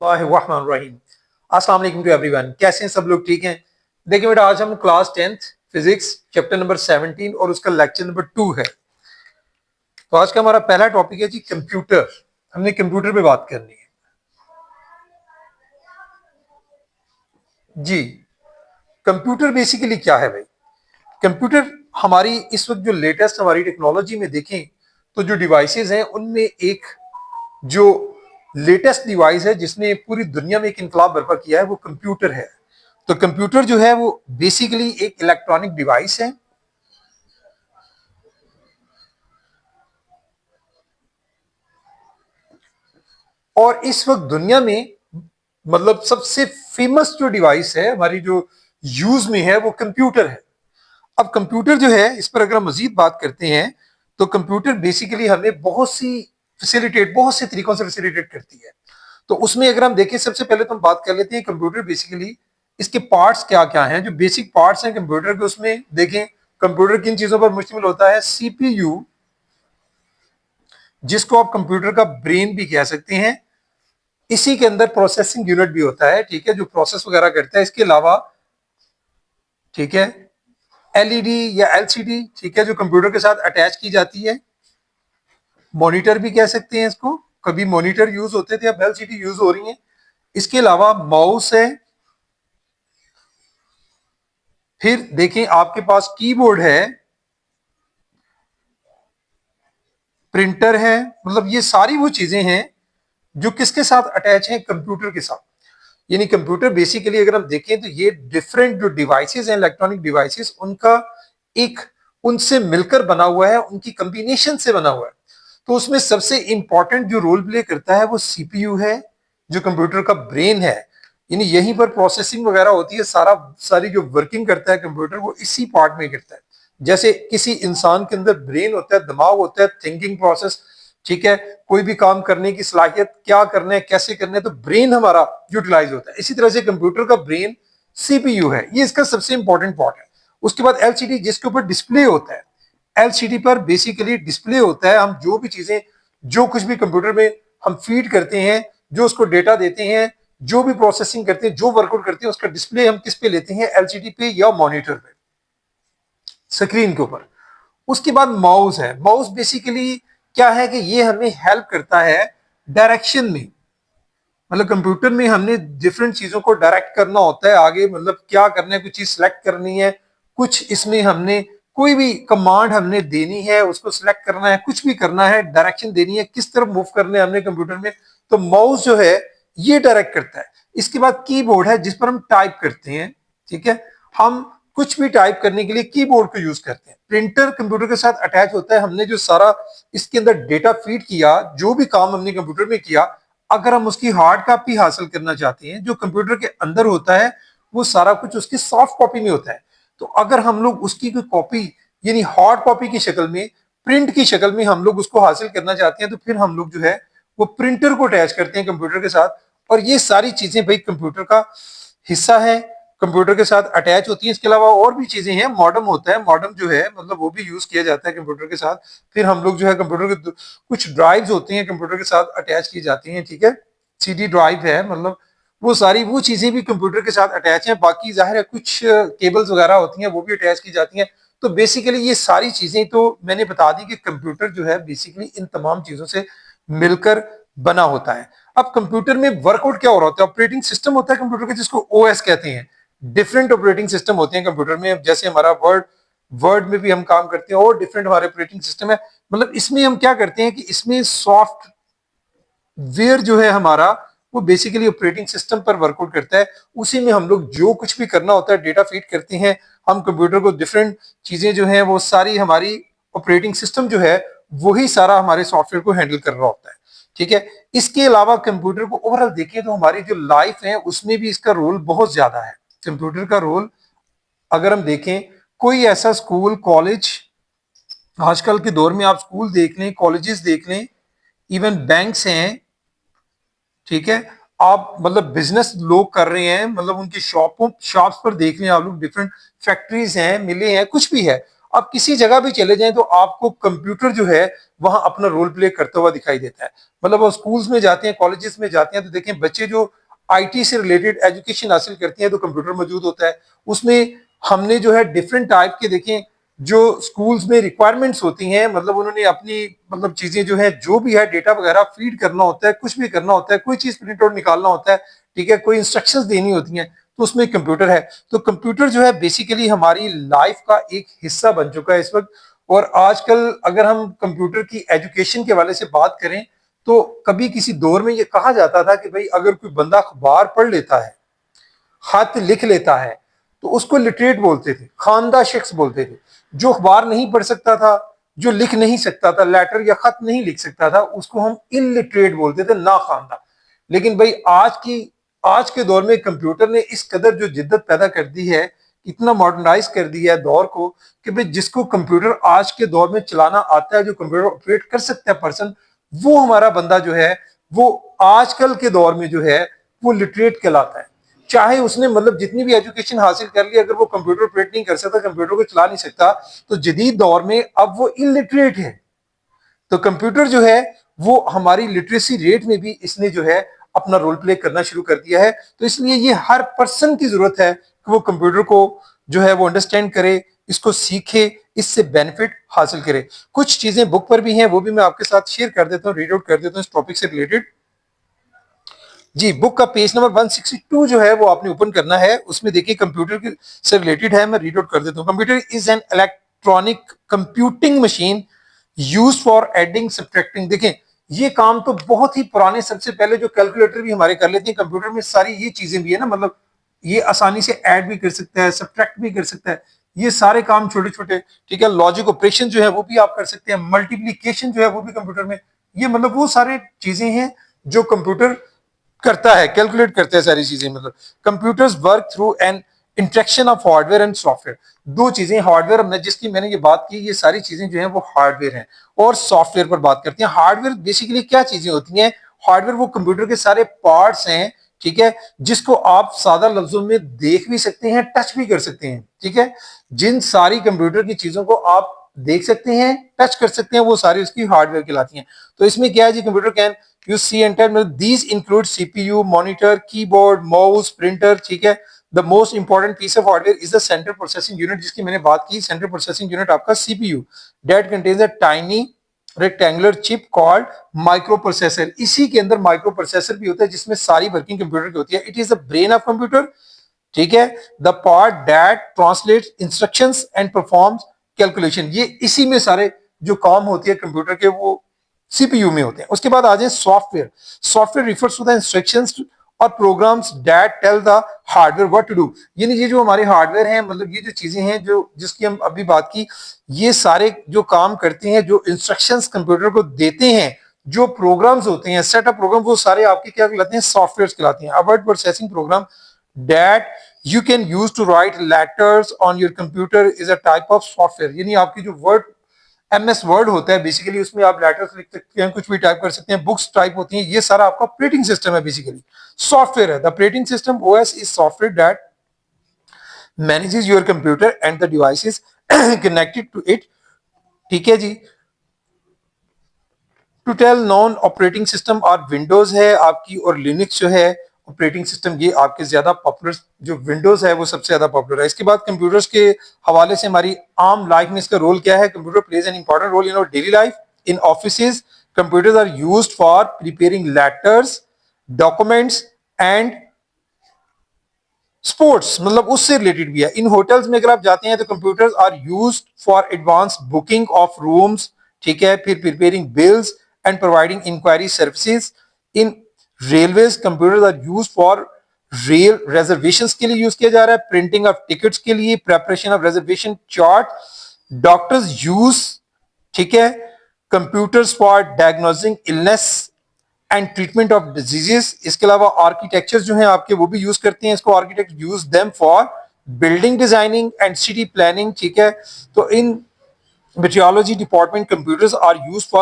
रहीम। अस्सलाम वालेकुम to everyone. कैसे हैं सब लोग? ठीक हैं? देखिए बेटा, आज हम class 10th physics chapter number 17 और उसका लेक्चर नंबर 2 है। तो आज का हमारा पहला टॉपिक है जी कंप्यूटर। हमने कंप्यूटर पे बात करनी है जी। कंप्यूटर बेसिकली क्या है भाई? कंप्यूटर हमारी इस वक्त जो लेटेस्ट हमारी टेक्नोलॉजी में देखें तो जो डिवाइसेस हैं उनमें एक जो लेटेस्ट डिवाइस है जिसने पूरी दुनिया में एक इनकलाब बर्पा किया है वो कंप्यूटर है। तो कंप्यूटर जो है वो बेसिकली एक इलेक्ट्रॉनिक डिवाइस है और इस वक्त दुनिया में मतलब सबसे फेमस जो डिवाइस है हमारी जो यूज में है वो कंप्यूटर है। अब कंप्यूटर जो है इस पर अगर हम मजीद बात करते हैं तो कंप्यूटर बेसिकली हमें बहुत से तरीकों से फैसिलिटेट करती है। तो उसमें अगर हम देखें सबसे पहले तो हम बात कर लेते हैं कंप्यूटर बेसिकली इसके पार्ट्स क्या क्या हैं, जो बेसिक पार्ट्स हैं कंप्यूटर के। उसमें देखें कंप्यूटर किन चीजों पर मुश्तमिल होता है? सीपीयू, जिसको आप कंप्यूटर का ब्रेन भी कह सकते हैं। इसी के अंदर प्रोसेसिंग यूनिट भी होता है, ठीक है, जो प्रोसेस वगैरह करता है। इसके अलावा ठीक है एलईडी या एलसीडी, ठीक है, जो कंप्यूटर के साथ अटैच की जाती है। मॉनिटर भी कह सकते हैं इसको, कभी मॉनिटर यूज होते थे, अब एलसीडी यूज हो रही है। इसके अलावा माउस है। फिर देखें आपके पास कीबोर्ड है, प्रिंटर है। मतलब ये सारी वो चीजें हैं जो किसके साथ अटैच हैं? कंप्यूटर के साथ। यानी कंप्यूटर बेसिकली अगर हम देखें तो ये डिफरेंट जो डिवाइसेस हैं, इलेक्ट्रॉनिक डिवाइसेस, उनका एक उनसे मिलकर बना हुआ है, उनकी कॉम्बिनेशन से बना हुआ है। तो उसमें सबसे इंपॉर्टेंट जो रोल प्ले करता है वो सीपीयू है, जो कंप्यूटर का ब्रेन है। यानी यहीं पर प्रोसेसिंग वगैरह होती है, सारी जो वर्किंग करता है कंप्यूटर वो इसी पार्ट में करता है। जैसे किसी इंसान के अंदर ब्रेन होता है, दिमाग होता है, थिंकिंग प्रोसेस, ठीक है, कोई भी काम करने की सलाहियत, क्या करना है, कैसे करना है, तो ब्रेन हमारा यूटिलाइज होता है। इसी तरह से कंप्यूटर का ब्रेन सीपीयू है, ये इसका सबसे इंपॉर्टेंट पार्ट है। उसके बाद एलसीडी, जिसके ऊपर डिस्प्ले होता है। एलसीडी पर बेसिकली डिस्प्ले होता है, हम जो भी चीजें, जो कुछ भी कंप्यूटर में हम फीड करते हैं, जो उसको डेटा देते हैं, जो भी प्रोसेसिंग करते हैं, जो वर्कआउट करते हैं, उसका डिस्प्ले हम किस पे लेते हैं? एलसीडी पे या मॉनिटर पे, स्क्रीन के ऊपर। उसके बाद माउस है। माउस बेसिकली क्या है कि ये हमें हेल्प करता है डायरेक्शन में। मतलब कंप्यूटर में हमने डिफरेंट चीजों को डायरेक्ट करना होता है आगे, मतलब क्या करना है, कुछ चीज सिलेक्ट करनी है, कुछ इसमें हमने कोई भी कमांड हमने देनी है, उसको सिलेक्ट करना है, कुछ भी करना है, डायरेक्शन देनी है, किस तरफ मूव करने हमने कंप्यूटर में, तो माउस जो है ये डायरेक्ट करता है। इसके बाद कीबोर्ड है, जिस पर हम टाइप करते हैं, ठीक है। हम कुछ भी टाइप करने के लिए कीबोर्ड को यूज करते हैं। प्रिंटर कंप्यूटर के साथ अटैच होता है। हमने जो सारा इसके अंदर डेटा फीड किया, जो भी काम हमने कंप्यूटर में किया, अगर हम उसकी हार्ड कॉपी हासिल करना चाहते हैं, जो कंप्यूटर के अंदर होता है वो सारा कुछ उसकी सॉफ्ट कॉपी में होता है। तो अगर हम लोग उसकी कोई कॉपी यानी हार्ड कॉपी की शक्ल में, प्रिंट की शक्ल में हम लोग उसको हासिल करना चाहते हैं, तो फिर हम लोग जो है वो प्रिंटर को अटैच करते हैं कंप्यूटर के साथ। और ये सारी चीजें भाई कंप्यूटर का हिस्सा है, कंप्यूटर के साथ अटैच होती हैं। इसके अलावा और भी चीजें हैं। मॉडेम होता है, मॉडेम जो है मतलब वो भी यूज किया जाता है कंप्यूटर के साथ। फिर हम लोग जो है कंप्यूटर के कुछ ड्राइव्स होती हैं कंप्यूटर के साथ अटैच की जाती हैं, ठीक है, सीडी ड्राइव है, मतलब वो सारी वो चीजें भी कंप्यूटर के साथ अटैच हैं। बाकी जाहिर है कुछ केबल्स वगैरह होती हैं वो भी अटैच की जाती हैं। तो बेसिकली ये सारी चीजें तो मैंने बता दी कि कंप्यूटर जो है बेसिकली इन तमाम चीजों से मिलकर बना होता है। अब कंप्यूटर में वर्कआउट क्या हो रहा होता है? ऑपरेटिंग सिस्टम होता है कंप्यूटर का, जिसको ओएस कहते हैं। डिफरेंट ऑपरेटिंग सिस्टम होते हैं कंप्यूटर में, जैसे हमारा वर्ड वर्ड में भी हम काम करते हैं और डिफरेंट हमारे ऑपरेटिंग सिस्टम है। मतलब इसमें हम क्या करते हैं कि इसमें सॉफ्टवेयर जो है हमारा वो बेसिकली ऑपरेटिंग सिस्टम पर वर्कआउट करता है। उसी में हम लोग जो कुछ भी करना होता है डेटा फीड करते हैं हम कंप्यूटर को। डिफरेंट चीजें जो है वो सारी हमारी ऑपरेटिंग सिस्टम जो है वही सारा हमारे सॉफ्टवेयर को हैंडल कर रहा होता है, ठीक है। इसके अलावा कंप्यूटर को ओवरऑल देखें तो हमारी जो लाइफ है उसमें भी इसका रोल बहुत ज्यादा है। कंप्यूटर का रोल अगर हम देखें, कोई ऐसा स्कूल कॉलेज, आजकल के दौर में आप स्कूल देख लें, कॉलेजेस देख लें, इवन बैंक्स हैं, ठीक है, आप मतलब बिजनेस लोग कर रहे हैं, मतलब उनकी शॉप्स पर देख लें आप लोग, डिफरेंट फैक्ट्रीज हैं, मिले हैं, कुछ भी है। आप किसी जगह भी चले जाएं तो आपको कंप्यूटर जो है वहां अपना रोल प्ले करता हुआ दिखाई देता है। मतलब वो स्कूल्स में जाते हैं, कॉलेजेस में जाते हैं तो देखें बच्चे जो आईटी से रिलेटेड एजुकेशन हासिल करते हैं तो कंप्यूटर मौजूद होता है उसमें। हमने जो है डिफरेंट टाइप के देखें जो स्कूल्स में रिक्वायरमेंट्स होती हैं, मतलब उन्होंने अपनी मतलब चीजें जो है जो भी है डेटा वगैरह फीड करना होता है, कुछ भी करना होता है, कोई चीज प्रिंट आउट निकालना होता है, ठीक है, कोई इंस्ट्रक्शंस देनी होती हैं तो उसमें कंप्यूटर है। तो कंप्यूटर जो है बेसिकली हमारी लाइफ का एक हिस्सा बन चुका है इस वक्त। और आजकल अगर हम कंप्यूटर की एजुकेशन के हवाले से बात करें तो कभी किसी दौर में ये कहा जाता था कि भाई अगर कोई बंदा अखबार पढ़ लेता है, खत लिख लेता है, तो उसको लिटरेट बोलते थे, खानदा शख्स बोलते थे। जो अखबार नहीं पढ़ सकता था, जो लिख नहीं सकता था, लेटर या खत नहीं लिख सकता था, उसको हम इलिटरेट बोलते थे, ना खानदा। लेकिन भाई आज के दौर में कंप्यूटर ने इस कदर जो जिद्दत पैदा कर दी है, इतना मॉडर्नाइज कर दिया है दौर को कि भाई जिसको कंप्यूटर आज के दौर में चलाना आता है, जो कंप्यूटर ऑपरेट कर सकता है पर्सन, वो हमारा बंदा जो है वो आजकल के दौर में जो है वो लिटरेट कहलाता है। चाहे उसने मतलब जितनी भी एजुकेशन हासिल कर ली, अगर वो कंप्यूटर ऑपरेट नहीं कर सकता, कंप्यूटर को चला नहीं सकता, तो जदीद दौर में अब वो इलिटरेट है। तो कंप्यूटर जो है वो हमारी लिटरेसी रेट में भी इसने जो है अपना रोल प्ले करना शुरू कर दिया है। तो इसलिए ये हर पर्सन की जरूरत है कि वो कंप्यूटर को जो है वो अंडरस्टैंड करे, इसको सीखे, इससे बेनिफिट हासिल करे। कुछ चीजें बुक पर भी हैं, वो भी मैं आपके साथ शेयर कर देता हूँ, रीड आउट कर देता हूँ इस टॉपिक से रिलेटेड। जी, बुक का पेज नंबर 162 जो है वो आपने ओपन करना है, उसमें देखिए कंप्यूटर से रिलेटेड है, मैं रीड आउट कर देता हूँ। Computer is an electronic computing machine use for adding subtracting. देखें ये काम तो बहुत ही पुराने, सबसे पहले जो कैलकुलेटर भी हमारे कर लेते हैं, कंप्यूटर में सारी ये चीजें भी है ना, मतलब ये आसानी से ऐड भी कर सकता है, सब्ट्रैक्ट भी कर सकता है, ये सारे काम छोटे छोटे, ठीक है। लॉजिक ऑपरेशन जो है वो भी आप कर सकते हैं, मल्टीप्लीकेशन जो है वो भी कंप्यूटर में, ये मतलब वो सारे चीजें हैं जो कंप्यूटर करता है, कैलकुलेट करता है सारी चीजें। मतलब computers work through an interaction of hardware and software. दो चीजें, हार्डवेयर में जिसकी मैंने ये बात की, ये सारी चीजें जो है वो हार्डवेयर हैं, और सॉफ्टवेयर पर बात करते हैं। हार्डवेयर बेसिकली क्या चीजें होती हैं? हार्डवेयर वो कंप्यूटर के सारे पार्ट्स हैं, ठीक है, जिसको आप सादा लफ्जों में देख भी सकते हैं, टच भी कर सकते हैं, ठीक है। जिन सारी कंप्यूटर की चीजों को आप देख सकते हैं, टच कर सकते हैं, वो सारी उसकी हार्डवेयर कहलाती हैं। तो इसमें क्या है जी, computer can you see enter, मतलब these include CPU, monitor, keyboard, mouse, printer, ठीक है। The most important piece of hardware is the central processing unit, जिसकी मैंने बात की, सेंट्रल प्रोसेसिंग यूनिट आपका CPU, that contains a tiny rectangular chip called microprocessor. इसी के अंदर माइक्रो प्रोसेसर भी होता है जिसमें सारी वर्किंग कंप्यूटर की होती है। It is the brain of computer, ठीक है, the part that translates instructions and performs calculation. ये इसी में सारे जो काम होती है कंप्यूटर के वो सीपीयू में होते हैं। उसके बाद आ जाए software. Software refers to the instructions और programs that tell the hardware what to do. यानी ये जो हमारे हार्डवेयर हैं, मतलब ये जो चीजें हैं जो जिसकी हम अभी बात की, ये सारे जो काम करते हैं, जो इंस्ट्रक्शंस कंप्यूटर को देते हैं, जो प्रोग्राम्स होते हैं, सेट ऑफ प्रोग्राम, वो सारे आपके क्या कहलाते हैं? सॉफ्टवेयर कहलाते हैं। Word processing program that you can use to write letters on your computer is a type of software। यानी आपकी जो वर्ड एमएस वर्ड होता है बेसिकली, उसमें आप लेटर्स लिख सकते हैं, कुछ भी टाइप कर सकते हैं, बुक्स टाइप होती हैं, ये सारा आपका ऑपरेटिंग सिस्टम है, बेसिकली सॉफ्टवेयर है। The operating system OS is software that manages your computer and the devices connected to it, ठीक है जी। To tell non operating system और विंडोज है आपकी, और लिनक्स जो है ऑपरेटिंग सिस्टम, ये आपके ज्यादा पॉपुलर, जो विंडोज है वो सबसे ज्यादा पॉपुलर है। इसके बाद कंप्यूटर्स के हवाले से हमारी आम लाइफ में इसका रोल क्या है? Computer plays an important role in our daily life. In offices computers are used for preparing letters, documents and sports, मतलब उससे रिलेटेड भी है। इन होटल्स में अगर आप जाते हैं तो computers are used for advance booking of rooms, ठीक है, फिर preparing bills and providing inquiry services. In railways computers are used for rail reservations के लिए यूज किया जा रहा है, प्रिंटिंग ऑफ टिकट्स के लिए, preparation of reservation chart. Doctors use, ठीक है, computers for diagnosing illness and treatment of diseases. इसके अलावा आर्किटेक्चर जो है आपके वो भी यूज करते हैं इसको, architect use them for building designing and city planning, ठीक है। तो इन meteorology department computers are used for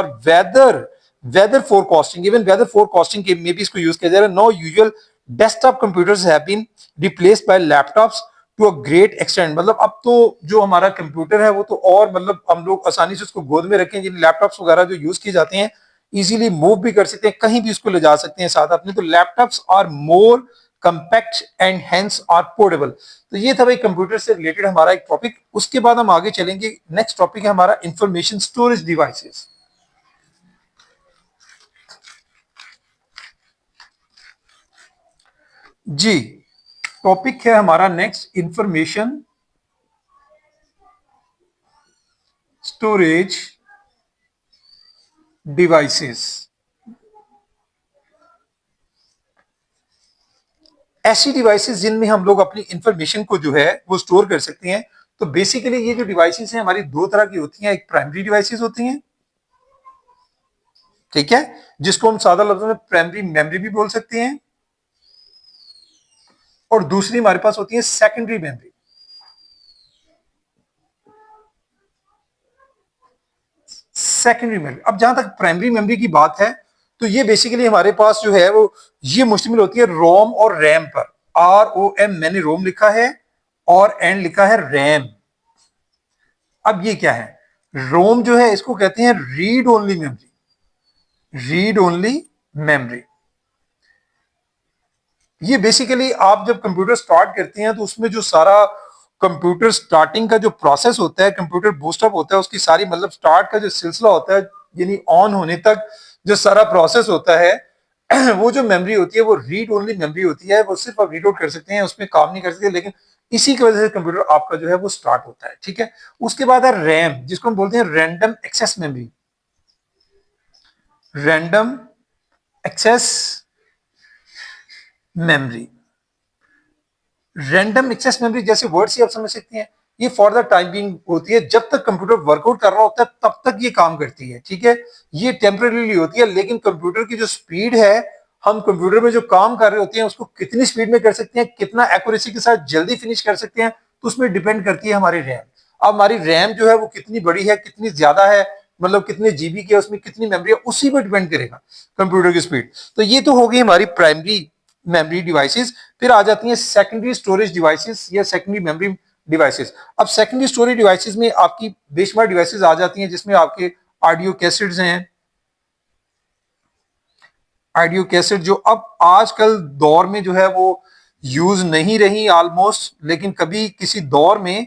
weather forecasting, even weather forecasting के में भी इसको यूज किया जा रहा है। No usual desktop computers have been replaced by laptops to a great extent. मतलब अब तो जो हमारा कंप्यूटर है वो तो और मतलब हम लोग आसानी से उसको गोद में रखें, जिन लैपटॉप्स वगैरह जो यूज किए जाते हैं इजीली मूव भी कर सकते हैं, कहीं भी उसको ले जा सकते हैं साथ अपने। तो laptops are more compact and hence are portable. तो ये था भाई कंप्यूटर से रिलेटेड हमारा एक टॉपिक। उसके बाद हम आगे चलेंगे, नेक्स्ट टॉपिक है हमारा इंफॉर्मेशन स्टोरेज डिवाइसेस। जी, टॉपिक है हमारा नेक्स्ट इंफॉर्मेशन स्टोरेज डिवाइसेस। ऐसी डिवाइसेस जिनमें हम लोग अपनी इंफॉर्मेशन को जो है वो स्टोर कर सकते हैं। तो बेसिकली ये जो डिवाइसेस हैं हमारी दो तरह की होती हैं, एक प्राइमरी डिवाइसेस होती हैं, ठीक है, जिसको हम सादा लफ्जों में प्राइमरी मेमोरी भी बोल सकते हैं, और दूसरी हमारे पास होती है सेकेंडरी मेमोरी। सेकेंडरी मेमोरी, अब जहां तक प्राइमरी मेमोरी की बात है तो ये बेसिकली हमारे पास जो है वो ये मुश्तमिल होती है रोम और रैम पर। ROM मैंने रोम लिखा है और एन लिखा है रैम। अब ये क्या है, रोम जो है इसको कहते हैं read only memory, read only memory. ये बेसिकली आप जब कंप्यूटर स्टार्ट करते हैं तो उसमें जो सारा कंप्यूटर स्टार्टिंग का जो प्रोसेस होता है, कंप्यूटर बूस्टअप होता है, उसकी सारी मतलब स्टार्ट का जो सिलसिला होता है यानी ऑन होने तक जो सारा प्रोसेस होता है वो जो मेमोरी होती है वो रीड ओनली मेमोरी होती है। वो सिर्फ आप रीड आउट कर सकते हैं, उसमें काम नहीं कर सकते, लेकिन इसी की वजह से कंप्यूटर आपका जो है वो स्टार्ट होता है, ठीक है। उसके बाद है रैम, जिसको हम बोलते हैं random access memory, random access memory. Random access memory जैसे वर्ड से आप समझ सकते हैं, ये फॉर द टाइम बीइंग होती है, जब तक कंप्यूटर वर्कआउट कर रहा होता है तब तक ये काम करती है, ठीक है। ये टेम्परेली होती है, लेकिन कंप्यूटर की जो स्पीड है, हम कंप्यूटर में जो काम कर रहे होते हैं उसको कितनी स्पीड में कर सकते हैं, कितना एक्यूरेसी के साथ जल्दी फिनिश कर सकते हैं, तो उसमें डिपेंड करती है हमारी रैम। अब हमारी रैम जो है वो कितनी बड़ी है, कितनी ज्यादा है, मतलब कितने जीबी की है, उसमें कितनी मेमोरी है, उसी पर डिपेंड करेगा कंप्यूटर की स्पीड। तो ये तो होगी हमारी प्राइमरी मेमोरी डिवाइसेस। फिर आ जाती हैं सेकेंडरी स्टोरेज डिवाइसेस या सेकेंडरी मेमोरी डिवाइसेस। अब सेकेंडरी स्टोरेज डिवाइसेस में आपकी बेशुमार डिवाइसेस आ जाती हैं, जिसमें आपके ऑडियो कैसेट्स हैं, ऑडियो कैसेट जो अब आजकल दौर में जो है वो यूज नहीं रही ऑलमोस्ट, लेकिन कभी किसी दौर में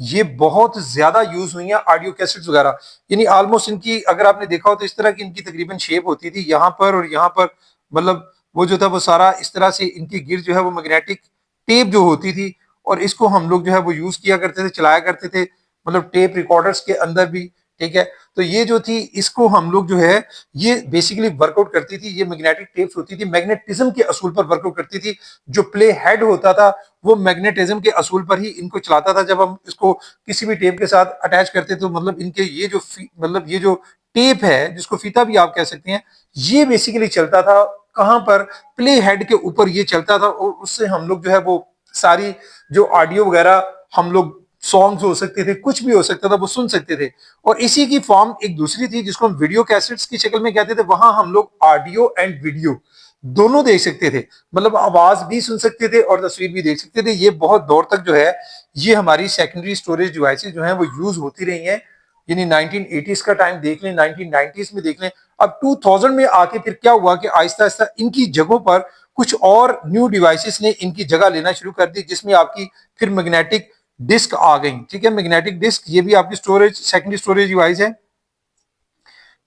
ये बहुत ज्यादा यूज हुई हैं ऑडियो कैसेट्स वगैरह। यानी ऑलमोस्ट इनकी अगर आपने देखा हो तो इस तरह की इनकी तकरीबन शेप होती थी, यहाँ पर और यहाँ पर, मतलब वो जो था वो सारा इस तरह से इनकी गिर जो है वो मैग्नेटिक टेप जो होती थी, और इसको हम लोग जो है वो यूज किया करते थे, चलाया करते थे, मतलब टेप रिकॉर्डर्स के अंदर भी, ठीक है। तो ये जो थी इसको हम लोग जो है ये बेसिकली वर्कआउट करती थी, ये मैग्नेटिक टेप्स होती थी, मैग्नेटिज्म के असूल पर वर्कआउट करती थी। जो प्ले हेड होता था वो मैग्नेटिज्म के असूल पर ही इनको चलाता था। जब हम इसको किसी भी टेप के साथ अटैच करते तो मतलब इनके ये जो मतलब ये जो टेप है, जिसको फीता भी आप कह सकते हैं, ये बेसिकली चलता था कहां पर, प्ले हेड के ऊपर ये चलता था, और उससे हम लोग जो है वो सारी जो ऑडियो वगैरह हम लोग सॉन्ग्स हो सकते थे, कुछ भी हो सकता था, वो सुन सकते थे। और इसी की फॉर्म एक दूसरी थी जिसको हम वीडियो कैसेट्स की शक्ल में कहते थे, वहां हम लोग ऑडियो एंड वीडियो दोनों देख सकते थे, मतलब आवाज भी सुन सकते थे और तस्वीर भी देख सकते थे। ये बहुत दौर तक जो है ये हमारी सेकेंडरी स्टोरेज डिवाइसेस जो है वो यूज होती रही हैं। यानी 1980s का टाइम देख लें, 1990s में देख लें, अब 2000 में आके फिर क्या हुआ कि आहिस्ता आहिस्ता इनकी जगहों पर कुछ और न्यू डिवाइसेस ने इनकी जगह लेना शुरू कर दी, जिसमें आपकी फिर मैग्नेटिक डिस्क आ गई, ठीक है। मैग्नेटिक डिस्क ये भी आपकी स्टोरेज सेकेंडरी स्टोरेज डिवाइस है।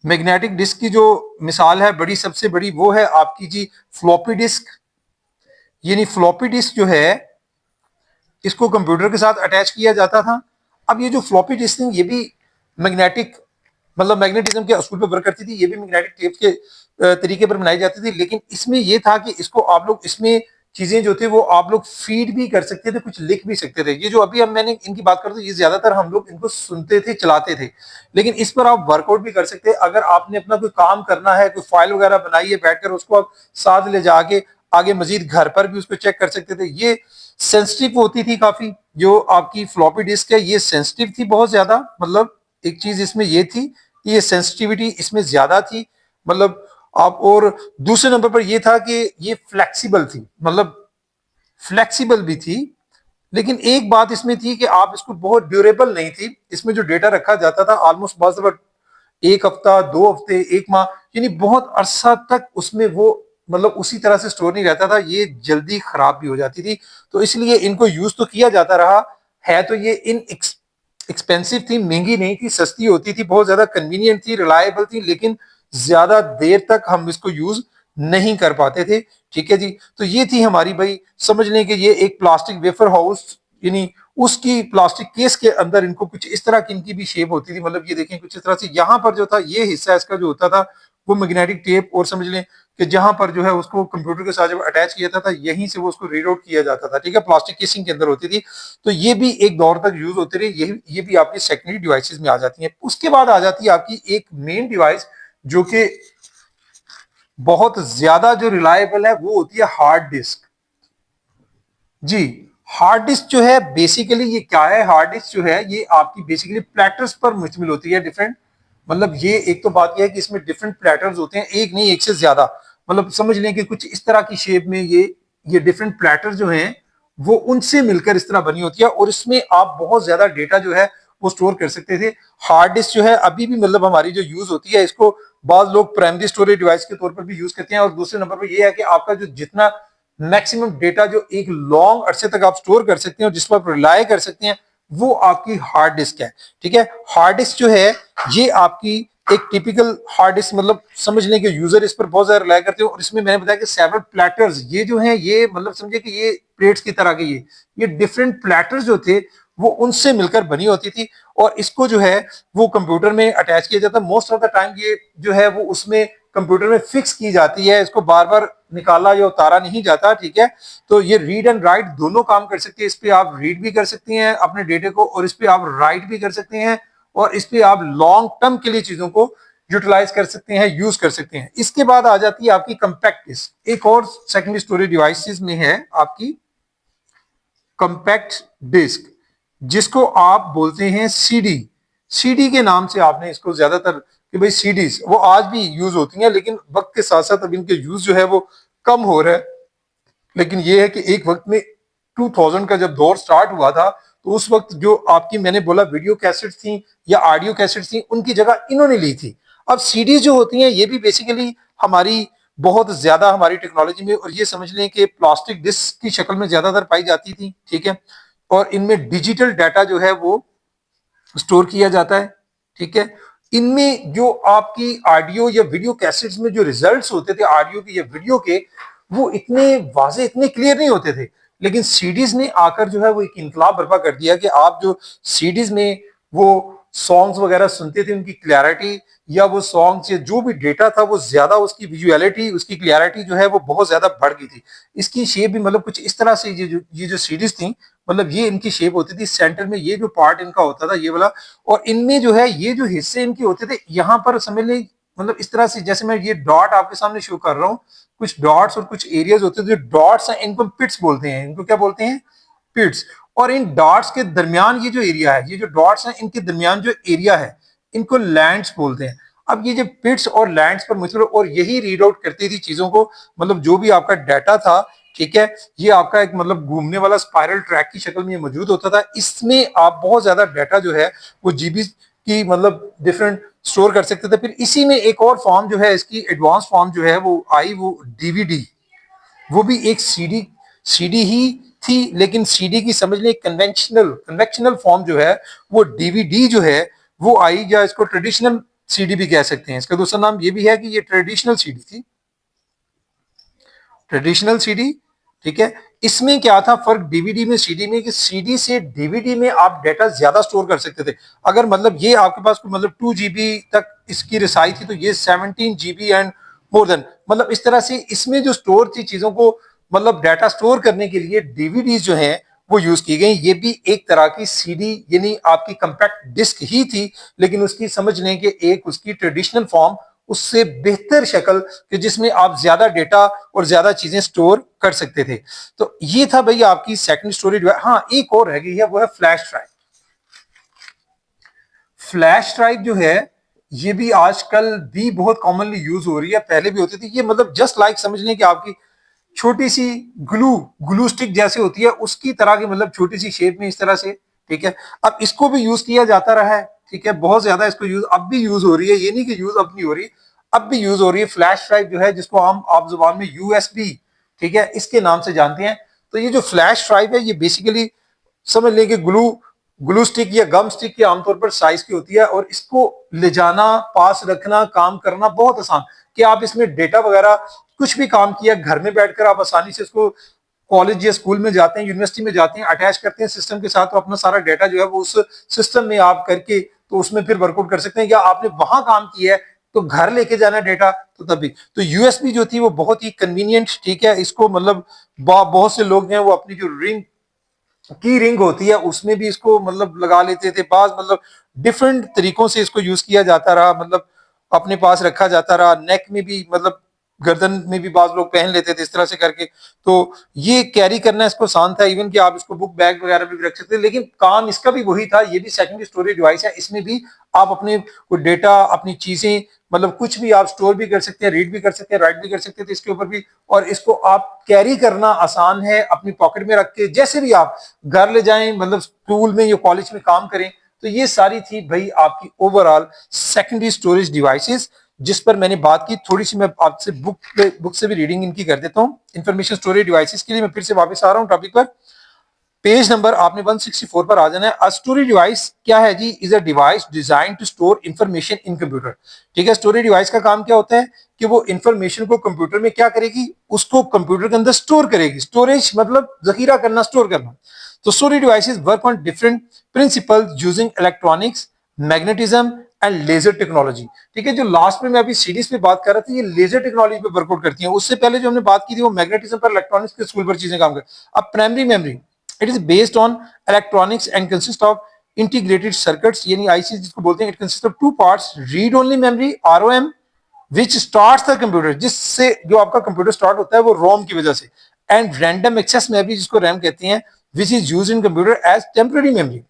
मैग्नेटिक डिस्क की जो मिसाल है बड़ी, सबसे बड़ी वो है आपकी जी फ्लॉपी डिस्क। यानी फ्लॉपी डिस्क जो है इसको कंप्यूटर के साथ अटैच किया जाता था। अब ये जो फ्लॉपी डिस्क थी ये भी मैग्नेटिक, मतलब मैग्नेटिज्म के असूल पर वर्क करती थी, ये भी मैग्नेटिक टेप के तरीके पर बनाई जाती थी, लेकिन इसमें ये था कि इसको आप लोग इसमें चीजें जो थे वो आप लोग फीड भी कर सकते थे, कुछ लिख भी सकते थे। ये जो अभी हम मैंने इनकी बात करता हूँ ये ज्यादातर हम लोग इनको सुनते थे, चलाते थे, लेकिन इस पर आप वर्कआउट भी कर सकते हैं। अगर आपने अपना कोई काम करना है, कोई फाइल वगैरह बनाई है, बैठकर उसको आप साथ ले जाके आगे मजीद घर पर भी उसको चेक कर सकते थे। ये सेंसिटिव होती थी काफी, जो आपकी फ्लॉपी डिस्क है ये सेंसिटिव थी बहुत ज्यादा, मतलब एक चीज इसमें ये थी कि ये सेंसिटिविटी इसमें ज्यादा थी, मतलब आप, और दूसरे नंबर पर ये था कि ये फ्लेक्सिबल थी, मतलब फ्लेक्सिबल भी थी, लेकिन एक बात इसमें थी कि आप इसको बहुत ड्यूरेबल नहीं थी, इसमें जो डेटा रखा जाता था ऑलमोस्ट बार एक हफ्ता, 2 हफ्ते, एक माह, यानी बहुत अरसा तक उसमें वो मतलब उसी तरह से स्टोर नहीं रहता था, ये जल्दी खराब भी हो जाती थी। तो इसलिए इनको यूज तो किया जाता रहा है, तो ये इन एक्सपेंसिव थी, महंगी नहीं थी, सस्ती होती थी, बहुत ज्यादा कन्वीनियंट थी, रिलायबल थी, लेकिन ज्यादा देर तक हम इसको यूज नहीं कर पाते थे। ठीक है जी, तो ये थी हमारी भाई, समझ लें कि ये एक प्लास्टिक वेफर हाउस, यानी उसकी प्लास्टिक केस के अंदर इनको कुछ इस तरह की इनकी भी शेप होती थी, मतलब ये देखें कुछ इस तरह से, यहाँ पर जो था ये हिस्सा इसका जो होता था वो मैग्नेटिक टेप, और समझ लें कि जहां पर जो है उसको कंप्यूटर के साथ जब अटैच किया जाता था यहीं से वो उसको रीड आउट किया जाता था। ठीक है, प्लास्टिक केसिंग के अंदर होती थी। तो ये भी एक दौर तक यूज होते रहे, ये भी आपकी सेकेंडरी डिवाइसेस में आ जाती है। उसके बाद आ जाती है आपकी एक मेन डिवाइस जो कि बहुत ज्यादा जो रिलायबल है, वो होती है हार्ड डिस्क। जी, हार्ड डिस्क जो है बेसिकली ये क्या है, हार्ड डिस्क जो है ये आपकी बेसिकली प्लेटर्स पर मुश्तमिल होती है, डिफरेंट, मतलब ये एक तो बात यह है कि इसमें डिफरेंट प्लेटर्स होते हैं, एक नहीं एक से ज्यादा, मतलब समझ लें कि कुछ इस तरह की शेप में ये डिफरेंट प्लेटर जो हैं वो उनसे मिलकर इस तरह बनी होती है, और इसमें आप बहुत ज्यादा डेटा जो है वो स्टोर कर सकते थे। हार्ड डिस्क जो है अभी भी मतलब हमारी जो यूज होती है, इसको बाज लोग प्राइमरी स्टोरेज डिवाइस के तौर पर भी यूज करते हैं, और दूसरे नंबर पर यह है कि आपका जो जितना मैक्सिमम डेटा जो एक लॉन्ग अरसे तक आप स्टोर कर सकते हैं और जिस पर आप रिलाय कर सकते हैं, वो आपकी हार्ड डिस्क है। ठीक है, हार्ड डिस्क जो है ये आपकी एक टिपिकल हार्ड डिस्क, मतलब समझ लें कि यूजर इस पर बहुत ज्यादा रिलाय करते हो, और इसमें मैंने बताया कि सेवरल प्लेटर्स, ये जो है ये मतलब समझे कि ये प्लेट्स की तरह के ये डिफरेंट प्लेटर्स जो थे वो उनसे मिलकर बनी होती थी, और इसको जो है वो कंप्यूटर में अटैच किया जाता है। मोस्ट ऑफ द टाइम ये जो है वो उसमें कंप्यूटर में फिक्स की जाती है, इसको बार बार निकाला या उतारा नहीं जाता। ठीक है, तो ये रीड एंड राइट दोनों काम कर सकती है, इस पे आप रीड भी कर सकती हैं अपने डेटे को, और इस पे आप राइट भी कर सकते हैं, और इस पे आप लॉन्ग टर्म के लिए चीजों को यूटिलाइज कर सकते हैं, यूज कर सकते हैं। इसके बाद आ जाती है आपकी कंपैक्ट डिस्क, एक और सेकेंडरी स्टोरेज डिवाइसेस में है आपकी कंपैक्ट डिस्क, जिसको आप बोलते हैं सीडी। सीडी के नाम से आपने इसको ज्यादातर कि भाई सीडीज वो आज भी यूज होती हैं, लेकिन वक्त के साथ साथ अब इनके यूज जो है वो कम हो रहा है। लेकिन ये है कि एक वक्त में 2000 का जब दौर स्टार्ट हुआ था, तो उस वक्त जो आपकी मैंने बोला वीडियो कैसेट थी या ऑडियो कैसेट थी, उनकी जगह इन्होंने ली थी। अब सीडीज जो होती हैं ये भी बेसिकली हमारी बहुत ज्यादा हमारी टेक्नोलॉजी में, और ये समझ लें कि प्लास्टिक डिस्क की शक्ल में ज्यादातर पाई जाती थी। ठीक है, और इनमें डिजिटल डाटा जो है वो स्टोर किया जाता है। ठीक है, इनमें जो आपकी ऑडियो या वीडियो कैसेट्स में जो रिजल्ट्स होते थे ऑडियो के या वीडियो के, वो इतने वाजे, इतने क्लियर नहीं होते थे। लेकिन सीडीज ने आकर जो है वो एक इनकलाब बर्पा कर दिया कि आप जो सीडीज में वो सॉन्ग्स वगैरह सुनते थे, उनकी क्लैरिटी या वो सॉन्ग्स या जो भी डेटा था वो ज्यादा, उसकी विजुअलिटी, उसकी क्लैरिटी जो है वो बहुत ज्यादा बढ़ गई थी। इसकी शेप भी मतलब कुछ इस तरह से, ये जो सीडीज थी, मतलब ये इनकी शेप होती थी, सेंटर में ये जो पार्ट इनका होता था ये वाला, और इनमें जो है ये जो हिस्से इनके होते थे यहाँ पर समझ लें, मतलब इस तरह से जैसे मैं ये डॉट आपके सामने शो कर रहा हूँ, कुछ डॉट्स और कुछ एरियाज होते थे, जो डॉट्स हैं इनको पिट्स बोलते हैं, इनको क्या बोलते हैं, पिट्स। और इन डॉट्स के दरमियान ये जो एरिया है, ये जो डॉट्स हैं इनके दरमियान जो एरिया है, इनको लैंड्स बोलते हैं। अब ये जो पिट्स और लैंड्स पर मुश्तमिल, और यही रीड आउट करती थी चीजों को, मतलब जो भी आपका डाटा था। ठीक है, ये आपका एक मतलब घूमने वाला स्पाइरल ट्रैक की शक्ल में मौजूद होता था, इसमें आप बहुत ज्यादा डाटा जो है वो जीबी की मतलब डिफरेंट स्टोर कर सकते थे। फिर इसी में एक और फॉर्म जो है इसकी एडवांस फॉर्म जो है वो आई, वो डीवीडी, वो भी एक सीडी, सीडी ही थी, लेकिन सीडी की समझ लें कन्वेंशनल कन्वेंशनल फॉर्म जो है वो डीवीडी जो है वो आई, या इसको ट्रेडिशनल सीडी भी कह सकते हैं। इसका दूसरा नाम ये भी है कि ये ट्रेडिशनल सीडी थी, ट्रेडिशनल सीडी। ठीक है, इसमें क्या था फर्क डीवीडी में सीडी में, कि सीडी से डीवीडी में आप डेटा ज्यादा स्टोर कर सकते थे। अगर मतलब ये आपके पास कोई मतलब 2 GB तक इसकी रिसाई थी, तो ये 17 GB एंड मोर देन, मतलब इस तरह से इसमें जो स्टोर थी चीजों को, मतलब डाटा स्टोर करने के लिए डीवीडी जो है वो यूज की गई। ये भी एक तरह की सीडी यानी आपकी कंपैक्ट डिस्क ही थी, लेकिन उसकी समझ लें कि एक उसकी ट्रेडिशनल फॉर्म, उससे बेहतर शक्ल कि जिसमें आप ज्यादा डेटा और ज्यादा चीजें स्टोर कर सकते थे। तो ये था भाई आपकी सेकंड स्टोरेज। हाँ, एक और रह गई है, वो है फ्लैश ड्राइव। फ्लैश ड्राइव जो है ये भी आजकल भी बहुत कॉमनली यूज हो रही है, पहले भी होती थी। ये मतलब जस्ट लाइक समझ लें कि आपकी छोटी सी ग्लू ग्लू स्टिक जैसे होती है उसकी तरह की, मतलब छोटी सी शेप में इस तरह से, ठीक है। अब इसको भी यूज किया जाता रहा है, ठीक है, बहुत ज्यादा इसको यूज अब भी यूज हो रही है, ये नहीं कि यूज अब नहीं हो रही, अब भी यूज हो रही है। फ्लैश ड्राइव जो है जिसको हम आप जुबान में यूएसबी, ठीक है, इसके नाम से जानते हैं। तो ये जो फ्लैश ड्राइव है ये बेसिकली समझ लें कि ग्लू ग्लू स्टिक या गम स्टिक की आमतौर पर साइज की होती है, और इसको ले जाना, पास रखना, काम करना बहुत आसान, कि आप इसमें डेटा वगैरह कुछ भी काम किया घर में बैठकर आप आसानी से इसको कॉलेज या स्कूल में जाते हैं, यूनिवर्सिटी में जाते हैं, अटैच करते हैं सिस्टम के साथ, तो अपना सारा डेटा जो है वो उस सिस्टम में आप करके तो उसमें फिर वर्कआउट कर सकते हैं। या आपने वहां काम किया है तो घर लेके जाना डेटा, तो तभी तो यूएसबी जो थी वो बहुत ही कन्वीनियंट, ठीक है, इसको मतलब बहुत से लोग हैं वो अपनी जो रिंग की रिंग होती है उसमें भी इसको मतलब लगा लेते थे पास, मतलब डिफरेंट तरीकों से इसको यूज किया जाता रहा, मतलब अपने पास रखा जाता रहा, नेक में भी, मतलब गर्दन में भी बाज लोग पहन लेते थे इस तरह से करके। तो ये कैरी करना इसको आसान था, इवन कि आप इसको बुक बैग वगैरह में भी रख सकते थे, लेकिन काम इसका भी वही था। ये भी सेकेंडरी स्टोरेज डिवाइस है, इसमें भी आप अपने डेटा, अपनी चीजें, मतलब कुछ भी आप स्टोर भी कर सकते हैं, रीड भी कर सकते हैं, राइट भी कर सकते थे इसके ऊपर भी। और इसको आप कैरी करना आसान है, अपनी पॉकेट में रख के जैसे भी आप घर ले जाएं, मतलब स्कूल में या कॉलेज में काम करें। तो ये सारी थी भाई आपकी ओवरऑल सेकेंडरी स्टोरेज डिवाइसेस जिस पर मैंने बात की। थोड़ी सी मैं आपसे बुक से भी रीडिंग इनकी कर देता हूं। इंफॉर्मेशन स्टोरेज डिवाइसेस के लिए मैं फिर से वापस आ रहा हूं टॉपिक पर। पेज नंबर आपने 164 पर आ जाना है। स्टोरेज डिवाइस क्या है जी? Is a device design to store information in computer. ठीक है, स्टोरेज डिवाइस का काम क्या होता है कि वो इंफॉर्मेशन को कंप्यूटर में क्या करेगी, उसको कंप्यूटर के अंदर स्टोर करेगी। स्टोरेज मतलब जखीरा करना, स्टोर करना। तो storage devices work on different principles using electronics, magnetism and laser technology. ठीक है, जो लास्ट में मैं अभी सीरीज पे बात कर रहा था, ये लेजर टेक्नोलॉजी पे वर्कआउट करती है। उससे पहले जो हमने बात की थी वो मैग्नेटिज्म पर, इलेक्ट्रॉनिक्स के स्कूल पर चीजें काम कर। अब primary memory, it is based on electronics and consist of integrated circuits, यानी आईसी जिसको बोलते हैं। It consist of two parts, read only memory ROM which starts the computer, जिससे जो आपका कंप्यूटर स्टार्ट होता है वो रोम की वजह से, एंड रैंडम एक्सेस मेमोरी जिसको रैम कहते हैं, which is used in computer as temporary memory.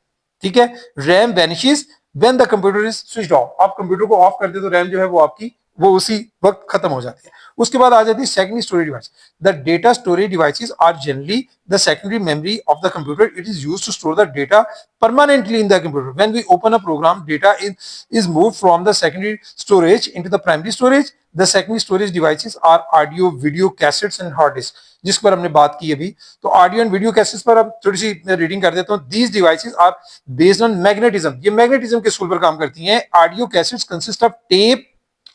ठीक है, RAM vanishes when the computer is switched off. आप कंप्यूटर को ऑफ कर दे तो रैम जो है वो आपकी वो उसी वक्त खत्म हो जाती है। उसके बाद आ जाती है secondary storage device. The data storage devices are generally the secondary memory of the computer. It is used to store the data permanently in the computer. When we open a program, data is moved from the secondary storage into the primary storage. The secondary storage devices are audio, video, cassettes and hard disk, जिस पर हमने बात की अभी। तो audio and video cassettes पर अब थोड़ी सी रीडिंग कर देता हूँ। These devices are based on magnetism. ये मैग्नेटिज्म के स्कूल पर काम करती हैं। Audio cassettes consist of tape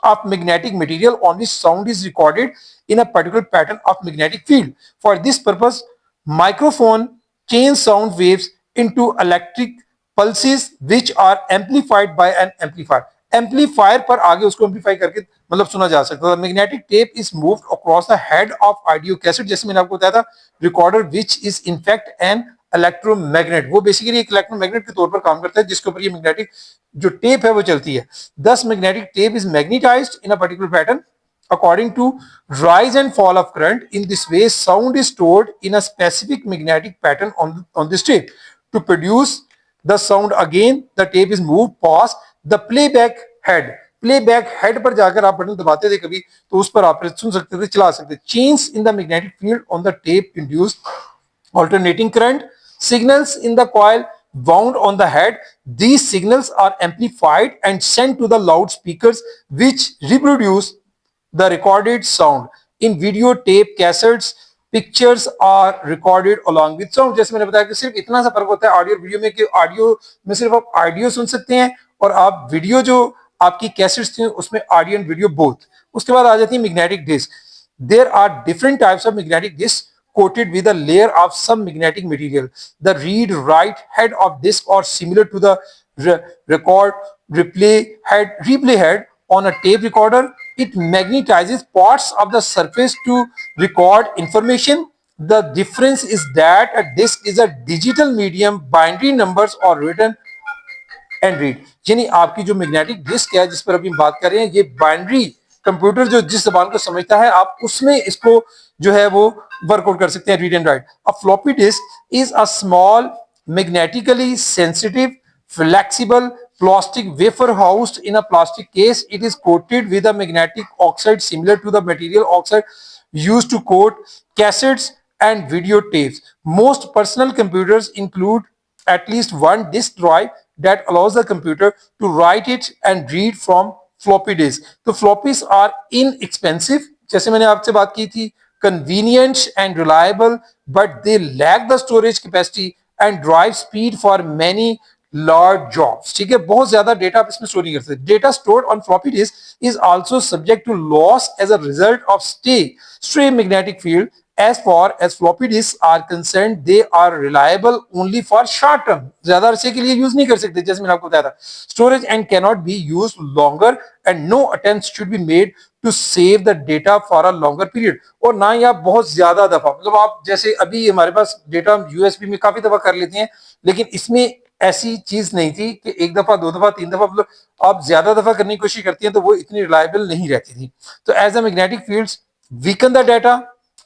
of magnetic material on which sound is recorded in a particular pattern of magnetic field. For this purpose, microphone change sound waves into electric pulses which are amplified by an amplifier. Amplifier पर आगे उसको amplify करके मतलब सुना जा सकता था। Magnetic tape is moved across the head of audio cassette, जैसे मैंने आपको बताया था। Recorder which is in fact an electromagnet, वो बेसिकली एक इलेक्ट्रोमैग्नेट के तौर पर काम करता है जिसके ऊपर ये मैग्नेटिक जो टेप है वो चलती है। दस magnetic tape is magnetised in a particular pattern according to rise and fall of current. In this way, sound is stored in a specific magnetic pattern on this tape. To produce the sound again, the tape is moved past the playback head. Playback head पर जाकर आप button दबाते थे कभी तो उस पर आप सुन सकते थे, चला सकते थे। Change in the magnetic field on the tape induce alternating current signals in the coil wound on the head. These signals are amplified and sent to the loudspeakers which reproduce the recorded sound. In video tape cassettes, pictures are recorded along with sound. जैसे मैंने बताया कि सिर्फ इतना सा फर्क होता है ऑडियो वीडियो में कि ऑडियो में सिर्फ आप ऑडियो सुन सकते हैं और आप वीडियो जो आपकी कैसेट्स थी उसमें ऑडियो एंड वीडियो बोथ। उसके बाद आ जाती है magnetic disk. There are different types of magnetic disk coated with a layer of some magnetic material. The read write head of disk or similar to the record replay head on a tape recorder. It magnetizes parts of the surface to record information. The difference is that a disk is a digital medium, binary numbers are written and read. यानी आपकी जो magnetic disk है जिस पर अभी हम बात कर रहे हैं, ये बाइनरी कंप्यूटर जो जिस जबान को समझता है आप उसमें इसको जो है वो वर्कआउट कर सकते हैं, read and right. A floppy disk is a small magnetically sensitive flexible plastic wafer housed in a plastic case. It is coated with a magnetic oxide similar to the material oxide used to coat cassettes and videotapes. Most personal computers include at least one disk drive that allows the computer to write it and read from floppy disk. तो floppies are inexpensive, जैसे मैंने आपसे बात की थी, convenient and reliable, but they lack the storage capacity and drive speed for many large jobs. ठीक है, बहुत ज्यादा डेटा आप इसमें स्टोर नहीं कर सकते. Data stored on floppy disk is also subject to loss as a result of stray magnetic field. As far as floppy disks are concerned, they are reliable only for short term. ज्यादा अरसे के लिए use नहीं कर सकते, जैसे मैंने आपको बताया था. Storage and cannot be used longer, and no attempts should be made to save the data for a longer period. और ना ही आप बहुत ज्यादा दफा, मतलब आप जैसे अभी हमारे पास डेटा यूएसबी में काफी दफा कर लेते हैं, लेकिन इसमें ऐसी चीज नहीं थी कि एक दफा, दो दफा, तीन दफा, मतलब आप ज्यादा दफा करने की कोशिश करती हैं तो वो इतनी रिलायबल नहीं रहती थी. तो as a magnetic fields weaken the data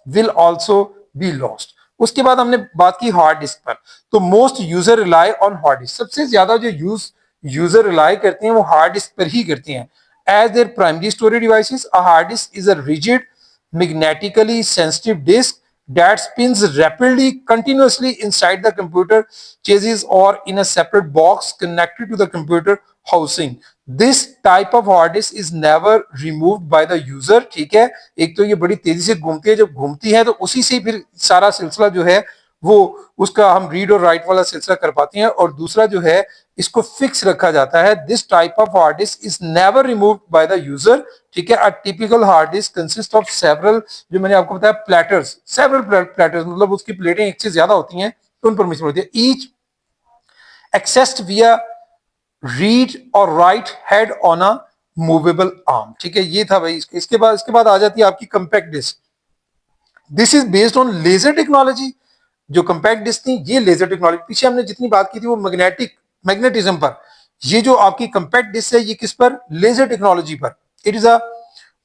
will also be lost. उसके बाद हमने बात की हार्ड डिस्क पर. तो most user rely on hard disk. सबसे ज्यादा जो यूजर रिलाई करते हैं वो हार्ड डिस्क पर ही करते हैं. As their primary storage devices, a hard disk is a rigid magnetically sensitive disk that spins rapidly continuously inside the computer chassis or in a separate box connected to the computer housing. This type of hard disk is never removed by the user. ठीक है, एक तो ये बड़ी तेजी से घूमती है, जब घूमती है तो उसी से फिर सारा सिलसिला जो है वो उसका हम रीड और राइट वाला सिलसिला कर पाते हैं, और दूसरा जो है इसको फिक्स रखा जाता है. This type of hard disk is never removed by the user. ठीक है, a typical hard disk consist of several, जो मैंने आपको बताया, प्लेटर्स, सेवरल प्लेटर्स, मतलब उसकी प्लेटें एक से ज्यादा होती हैं तो उन पर मिश्रण होती है. ईच एक्सेस्ड विया रीड और write head on a movable arm. ठीक है, ये था भाई. इसके बाद आ जाती है आपकी compact disk. This is based on laser technology. जो कंपैक्ट डिस्क थी ये लेजर टेक्नोलॉजी, पीछे हमने जितनी बात की थी वो मैग्नेटिज्म पर. ये जो आपकी कंपैक्ट डिस्क है ये किस पर? लेजर टेक्नोलॉजी पर. It is a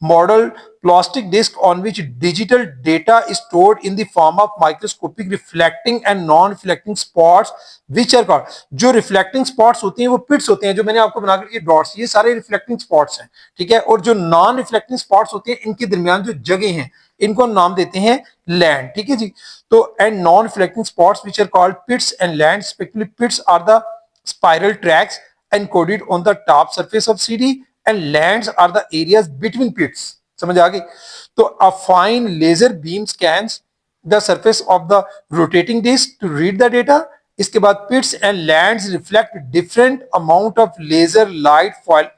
model plastic disk on which digital data is stored in the form of microscopic reflecting and non-reflecting spots which are called. जो reflecting spots होते हैं वो pits होते हैं, जो मैंने आपको बनाकर ये dots, ये सारे reflecting spots हैं. ठीक है, और जो non-reflecting spots होते हैं इनके दरमियान जो जगह हैं इनको हम नाम देते हैं लैंड. ठीक है जी. तो and non-reflecting spots which are called pits and lands, respectively. Pits are the spiral tracks encoded on the top surface of CD, and lands are the areas between pits. समझ आ गई. तो a fine laser beam scans the surface of the rotating disk to read the data. इसके बाद pits and lands reflect different amount of laser light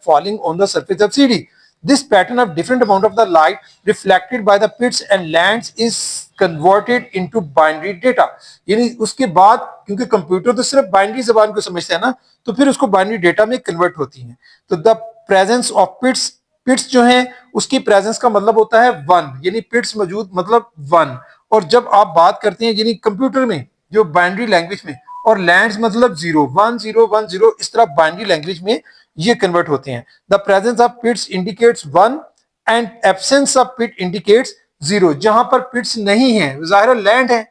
falling on the surface of CD. This pattern of different amount of the light reflected by the pits and lands is converted into binary data. यानी उसके बाद, क्योंकि computer तो सिर्फ binary जबान को समझता है ना, तो फिर उसको बाइनरी डेटा में कन्वर्ट होती है. तो द प्रेजेंस ऑफ पिट्स जो है उसकी प्रेजेंस का मतलब होता है वन, यानी पिट्स मौजूद मतलब वन. और जब आप बात करते हैं यानी कंप्यूटर में जो बाइनरी लैंग्वेज में, और लैंड्स मतलब 0 1 0 1 0, इस तरह बाइनरी लैंग्वेज में ये कन्वर्ट होते हैं. The presence of pits indicates one and absence of pit indicates 0. जहां पर पिट्स नहीं है जाहिर लैंड है,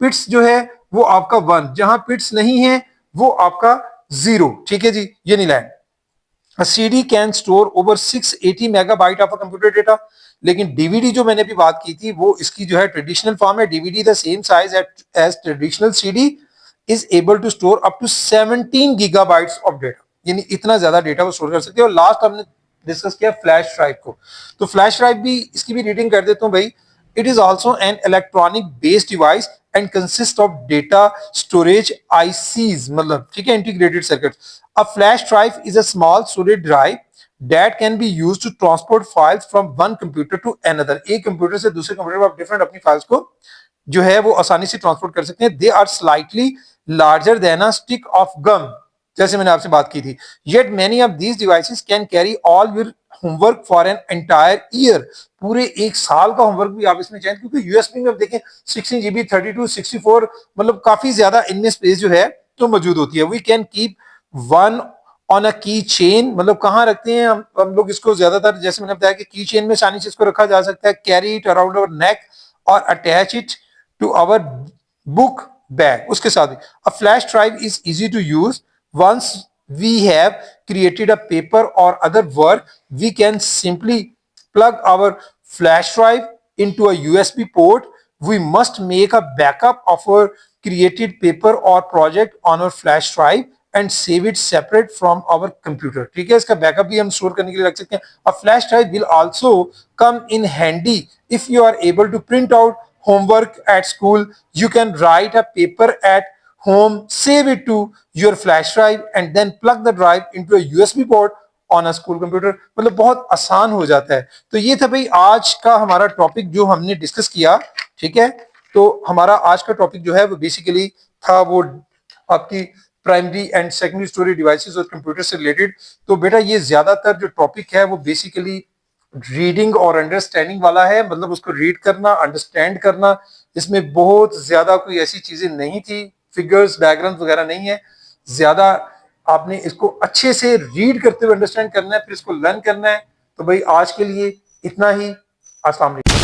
पिट्स जो है वो आपका वन, जहां पिट्स नहीं है वो आपका 0. ठीक है जी, ये नहीं land. A CD can store over 680 megabyte of computer data. लेकिन डीवीडी जो मैंने अभी बात की थी वो इसकी जो है ट्रेडिशनल फॉर्म है. DVD the same size as traditional CD is able to store up to 17 gigabytes of data. यानी इतना ज्यादा डेटा वो स्टोर कर सकते हैं. और लास्ट हमने डिस्कस किया फ्लैश ड्राइव को. तो फ्लैश ड्राइव भी, इसकी भी रीडिंग कर देता हूं भाई. It is also an electronic based device and consist of data storage ICs, मतलब ठीक है, integrated circuits. A flash drive is a small storage drive that can be used to transport files from one computer to another. एक computer से दूसरे computer पर आप different अपनी files को जो है वो आसानी से ट्रांसपोर्ट कर सकते हैं. They are slightly larger than a stick of gum, जैसे मैंने आपसे बात की थी. Yet many of these devices can carry all your homework for an entire year. पूरे एक साल का होमवर्क भी आप इसमें चाहिए, क्योंकि यूएसबी में आप देखें 16 GB 32 64, मतलब काफी ज्यादा इनमें स्पेस जो है तो मौजूद होती है. We can keep one on a key chain, मतलब कहाँ रखते हैं हम लोग इसको ज्यादातर, जैसे मैंने बताया कि की चेन में आसानी से इसको रखा जा सकता है. Carry it around our neck or attach it to our book bag. उसके साथ a flash drive is easy to use. Once we have created a paper or other work, we can simply plug our flash drive into a USB port. We must make a backup of our created paper or project on our flash drive and save it separate from our computer. ठीक है, इसका backup भी हम store करने के लिए रख सकते हैं. A flash drive will also come in handy if you are able to print out homework at school. You can write a paper at home, save it to your flash drive and then plug the drive into a USB port on a school computer. मतलब बहुत आसान हो जाता है. तो ये था भाई आज का हमारा टॉपिक जो हमने डिस्कस किया. ठीक है, तो हमारा आज का टॉपिक जो है वो बेसिकली था वो आपकी primary and secondary storage devices और कंप्यूटर से रिलेटेड. तो बेटा ये ज्यादातर जो टॉपिक है वो बेसिकली रीडिंग और अंडरस्टैंडिंग वाला है. मतलब उसको रीड करना, अंडरस्टैंड करना, इसमें बहुत ज्यादा कोई ऐसी चीजें नहीं थी, फिगर्स डायग्राम्स वगैरह नहीं है. ज्यादा आपने इसको अच्छे से रीड करते हुए अंडरस्टैंड करना है, फिर इसको लर्न करना है. तो भाई आज के लिए इतना ही. अस्सलाम वालेकुम.